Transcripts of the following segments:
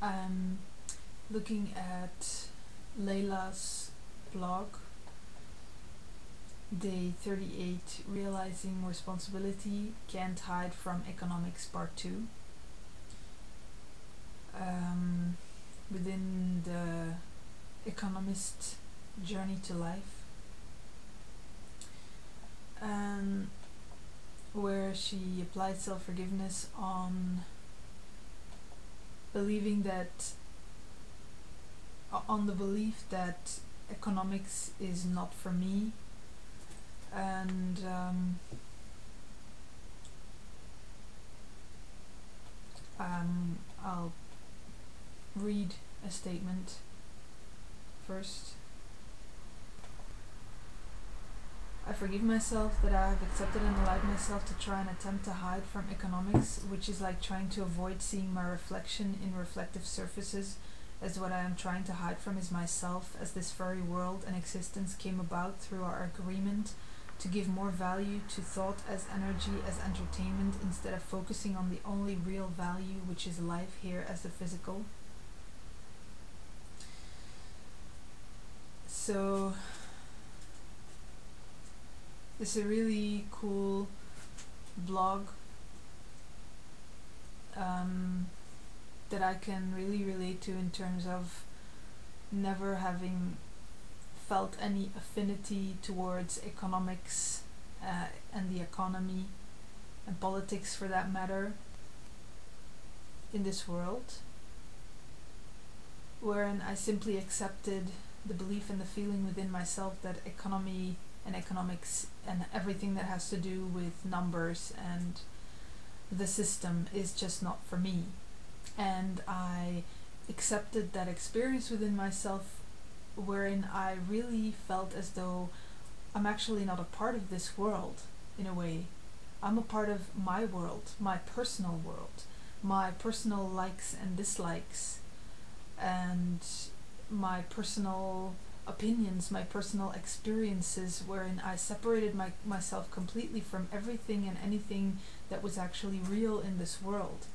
I'm looking at Layla's blog, Day 38, Realizing Responsibility Can't Hide from Economics, Part 2. Within the Economist Journey to Life, where she applied self-forgiveness on believing that on the belief that economics is not for me, and I'll read a statement first. I forgive myself that I have accepted and allowed myself to try and attempt to hide from economics, which is like trying to avoid seeing my reflection in reflective surfaces, as what I am trying to hide from is myself, as this very world and existence came about through our agreement to give more value to thought as energy, as entertainment, instead of focusing on the only real value, which is life here as the physical. So it's a really cool blog that I can really relate to in terms of never having felt any affinity towards economics and the economy and politics for that matter in this world, wherein I simply accepted the belief and the feeling within myself that economy and economics and everything that has to do with numbers and the system is just not for me. And I accepted that experience within myself, wherein I really felt as though I'm actually not a part of this world in a way. I'm a part of my world, my personal world, my personal likes and dislikes, and my personal opinions, my personal experiences, wherein I separated myself completely from everything and anything that was actually real in this world,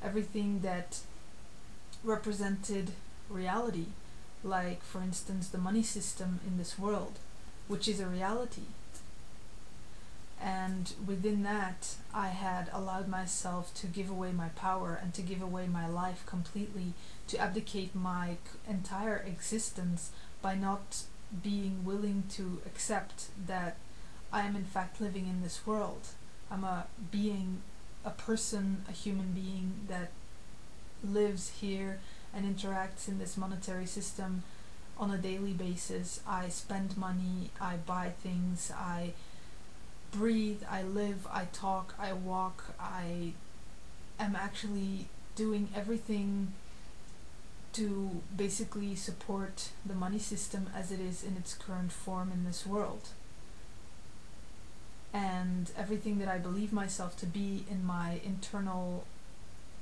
everything that represented reality, like for instance the money system in this world, which is a reality. And within that, I had allowed myself to give away my power and to give away my life completely, to abdicate my entire existence by not being willing to accept that I am in fact living in this world. I'm a being, a person, a human being that lives here and interacts in this monetary system on a daily basis. I spend money, I buy things, I breathe, I live, I talk, I walk, I am actually doing everything to basically support the money system as it is in its current form in this world. And everything that I believe myself to be in my internal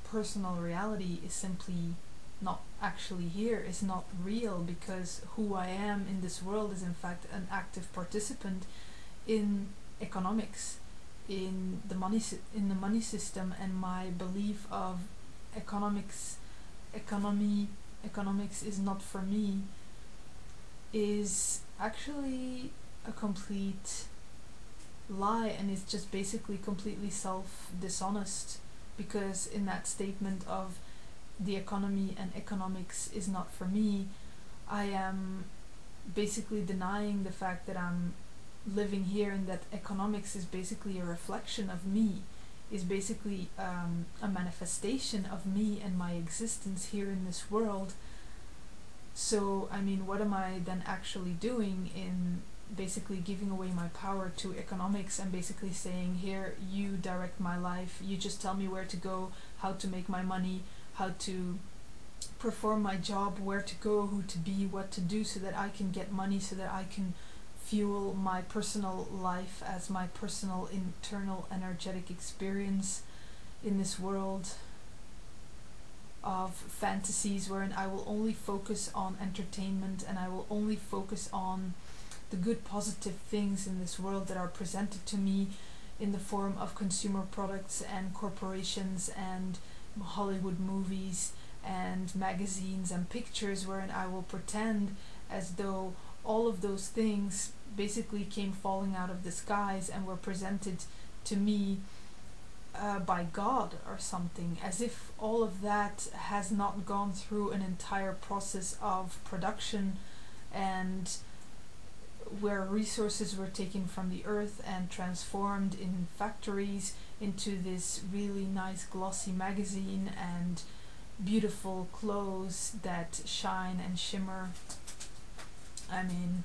personal reality is simply not actually here, is not real, because who I am in this world is in fact an active participant in economics, in the money system, and my belief of economics is not for me is actually a complete lie, and it's just basically completely self-dishonest, because in that statement of the economy and economics is not for me, I am basically denying the fact that I'm living here, and that economics is basically a reflection of me, is basically a manifestation of me and my existence here in this world. So I mean, what am I then actually doing in basically giving away my power to economics and basically saying, here, you direct my life, you just tell me where to go, how to make my money, how to perform my job, where to go, who to be, what to do, so that I can get money, so that I can fuel my personal life as my personal internal energetic experience in this world of fantasies, wherein I will only focus on entertainment and I will only focus on the good positive things in this world that are presented to me in the form of consumer products and corporations and Hollywood movies and magazines and pictures wherein I will pretend as though all of those things basically came falling out of the skies and were presented to me by God or something, as if all of that has not gone through an entire process of production, and where resources were taken from the earth and transformed in factories into this really nice glossy magazine and beautiful clothes that shine and shimmer. I mean,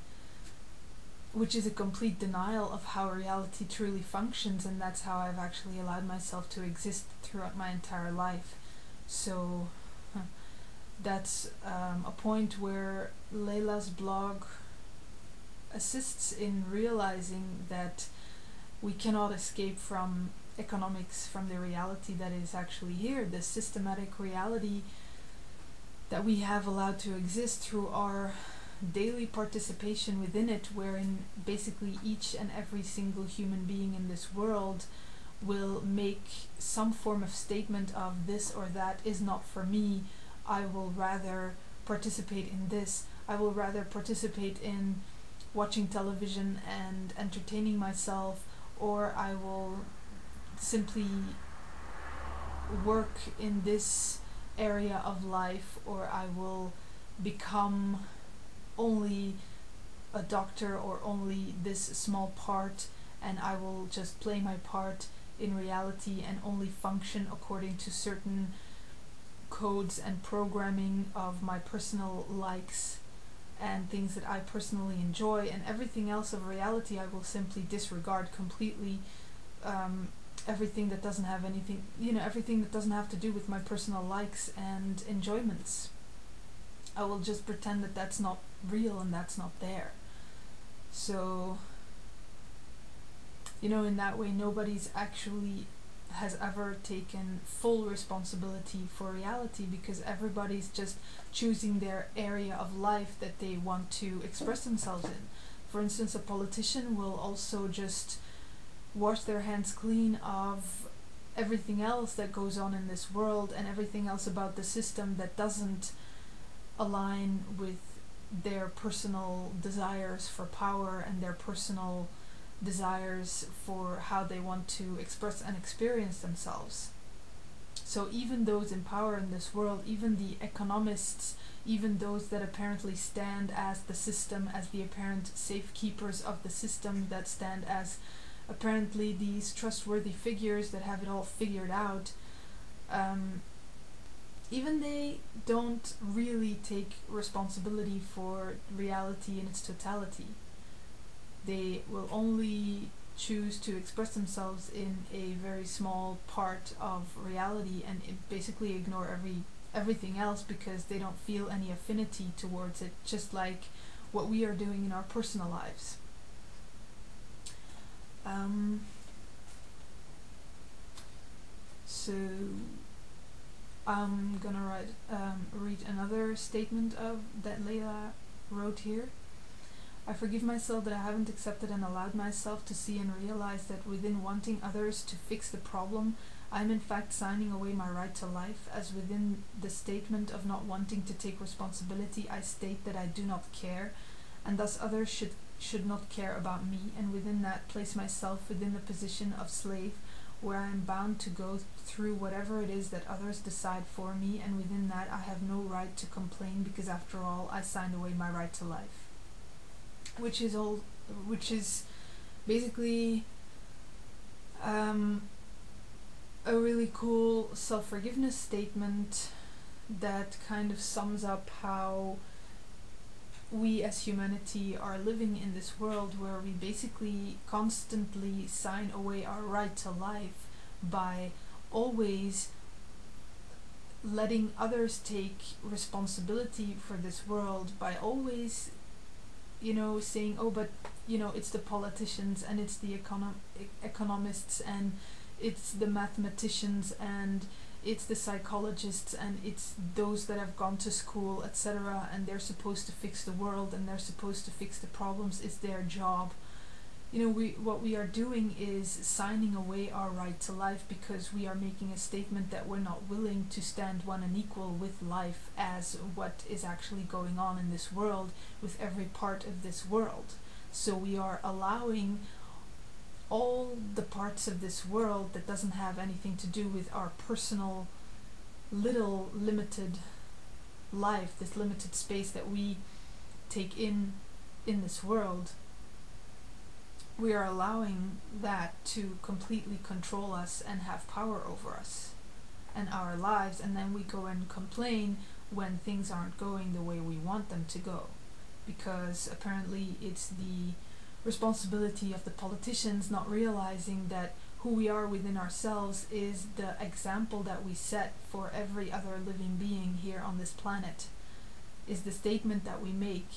which is a complete denial of how reality truly functions, and that's how I've actually allowed myself to exist throughout my entire life. So that's a point where Layla's blog assists in realizing that we cannot escape from economics, from the reality that is actually here, the systematic reality that we have allowed to exist through our daily participation within it, wherein basically each and every single human being in this world will make some form of statement of this or that is not for me. I will rather participate in this. I will rather participate in watching television and entertaining myself, or I will simply work in this area of life, or I will become only a doctor or only this small part, and I will just play my part in reality and only function according to certain codes and programming of my personal likes and things that I personally enjoy, and everything else of reality I will simply disregard completely. Everything that doesn't have anything, everything that doesn't have to do with my personal likes and enjoyments, I will just pretend that that's not real and that's not there. So, in that way, nobody's actually has ever taken full responsibility for reality, because everybody's just choosing their area of life that they want to express themselves in. For instance, a politician will also just wash their hands clean of everything else that goes on in this world and everything else about the system that doesn't align with their personal desires for power and their personal desires for how they want to express and experience themselves. So even those in power in this world, even the economists, even those that apparently stand as the system, as the apparent safekeepers of the system, that stand as apparently these trustworthy figures that have it all figured out, even they don't really take responsibility for reality in its totality. They will only choose to express themselves in a very small part of reality and basically ignore everything else because they don't feel any affinity towards it, just like what we are doing in our personal lives. So I'm gonna read another statement of that Layla wrote here. I forgive myself that I haven't accepted and allowed myself to see and realize that within wanting others to fix the problem, I am in fact signing away my right to life, as within the statement of not wanting to take responsibility I state that I do not care, and thus others should not care about me, and within that place myself within the position of slave, where I am bound to go through whatever it is that others decide for me, and within that I have no right to complain, because after all I signed away my right to life. Which is basically a really cool self-forgiveness statement that kind of sums up how we as humanity are living in this world, where we basically constantly sign away our right to life by always letting others take responsibility for this world, by always saying, oh, but it's the politicians and it's the economists and it's the mathematicians and it's the psychologists and it's those that have gone to school, etc., and they're supposed to fix the world and they're supposed to fix the problems. It's their job. what we are doing is signing away our right to life, because we are making a statement that we're not willing to stand one and equal with life as what is actually going on in this world, with every part of this world. So we are allowing all the parts of this world that doesn't have anything to do with our personal little limited life, this limited space that we take in this world. We are allowing that to completely control us and have power over us and our lives, and then we go and complain when things aren't going the way we want them to go, because apparently it's the responsibility of the politicians not realizing that who we are within ourselves is the example that we set for every other living being here on this planet, is the statement that we make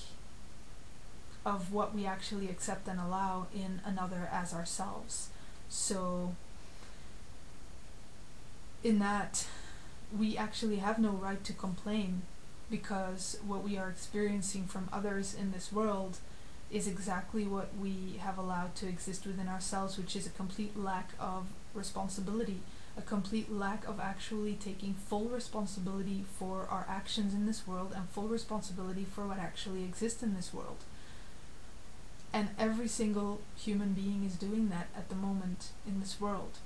of what we actually accept and allow in another as ourselves. So in that, we actually have no right to complain, because what we are experiencing from others in this world is exactly what we have allowed to exist within ourselves, which is a complete lack of responsibility, a complete lack of actually taking full responsibility for our actions in this world and full responsibility for what actually exists in this world. And every single human being is doing that at the moment in this world.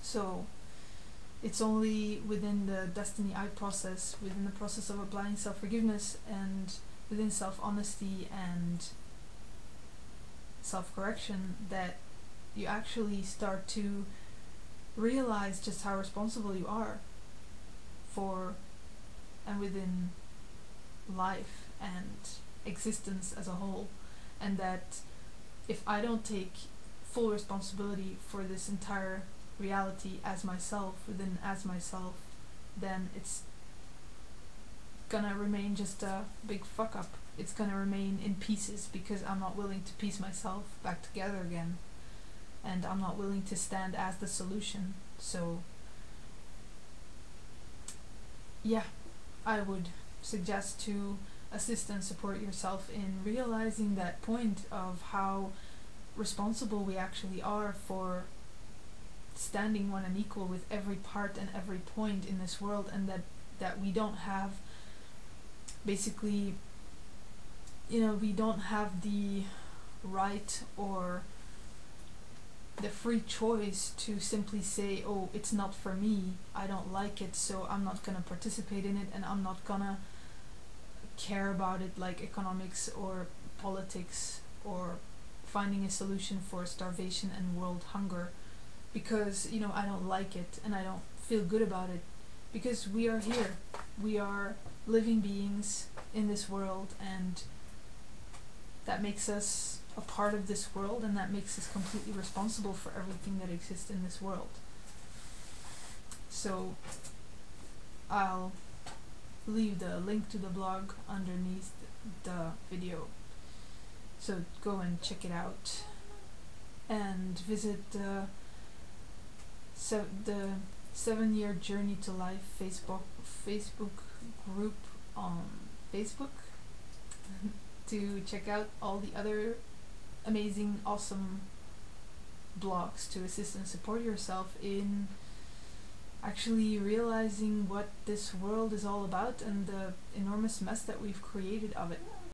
So it's only within the Destiny I process, within the process of applying self-forgiveness, and within self-honesty and self-correction, that you actually start to realize just how responsible you are for and within life and existence as a whole. And that if I don't take full responsibility for this entire reality as myself, then it's gonna remain just a big fuck up. It's gonna remain in pieces, because I'm not willing to piece myself back together again, and I'm not willing to stand as the solution. So yeah, I would suggest to assist and support yourself in realizing that point of how responsible we actually are for standing one and equal with every part and every point in this world, and that we don't have, basically, we don't have the right or the free choice to simply say, oh, it's not for me, I don't like it, so I'm not gonna participate in it, and I'm not gonna care about it, like economics or politics or finding a solution for starvation and world hunger, because I don't like it and I don't feel good about it, because we are here, we are living beings in this world, and that makes us a part of this world, and that makes us completely responsible for everything that exists in this world. So I'll leave the link to the blog underneath the video, so go and check it out, and visit the 7-year Journey to Life Facebook group on Facebook to check out all the other amazing, awesome blogs to assist and support yourself in actually realizing what this world is all about and the enormous mess that we've created of it.